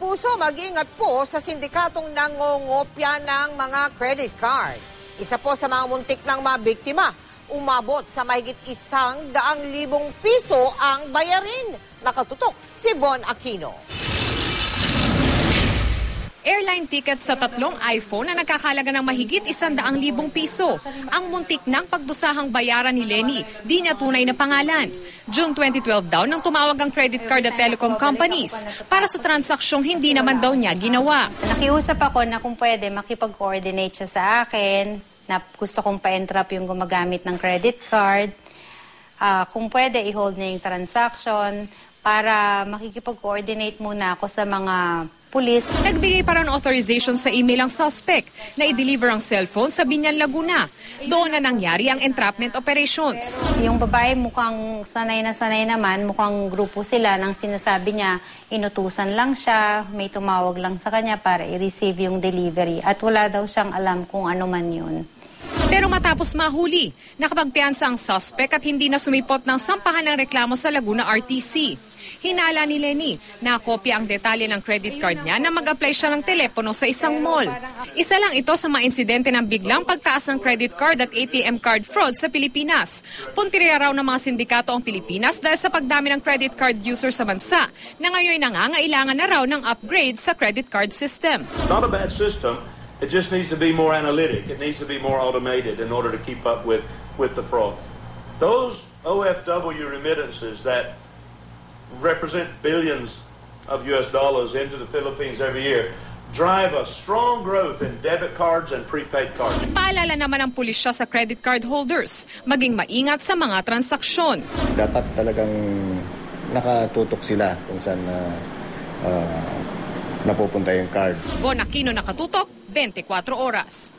kapuso, mag-ingat po sa sindikatong nangongopya ng mga credit card. Isa po sa mga muntik ng mga biktima, umabot sa mahigit 100,000 piso ang bayarin. Nakatutok si Von Aquino. Airline ticket sa 3 iPhone na nagkakalaga ng mahigit 100,000 piso. Ang muntik ng pagdusahang bayaran ni Lenny, di niya tunay na pangalan. June 2012 daw nang tumawag ang credit card at telecom companies para sa transaksyong hindi naman daw niya ginawa. Nakiusap ako na kung pwede makipag-coordinate siya sa akin, na gusto kong pa-entrap yung gumagamit ng credit card. Kung pwede, i-hold niya yung transaction para makikipag-coordinate muna ako sa mga pulis. Nagbigay pa rin authorization sa email ang suspect na i-deliver ang cellphone sa Binyan, Laguna. Doon na nangyari ang entrapment operations. Yung babae mukhang sanay naman, mukhang grupo sila nang sinasabi niya, inutusan lang siya, may tumawag lang sa kanya para i-receive yung delivery at wala daw siyang alam kung ano man yun. Pero matapos mahuli, nakapagpiansa ang suspect at hindi na sumipot ng sampahan ng reklamo sa Laguna RTC. Hinala ni Lenny na kopya ang detalye ng credit card niya na mag-apply siya ng telepono sa isang mall. Isa lang ito sa mga insidente ng biglang pagtaas ng credit card at ATM card fraud sa Pilipinas. Puntirya raw ng mga sindikato ang Pilipinas dahil sa pagdami ng credit card user sa bansa na ngayon nangangailangan na raw ng upgrade sa credit card system. Not a bad system. It just needs to be more analytic. It needs to be more automated in order to keep up with the fraud. Those OFW remittances that represent billions of US dollars into the Philippines every year drive a strong growth in debit cards and prepaid cards. Paalala naman ang pulisya sa credit card holders, maging maingat sa mga transaksyon. Dapat talagang nakatutok sila kung saan napupunta yung card. Von Aquino, Nakatutok, 24 Oras.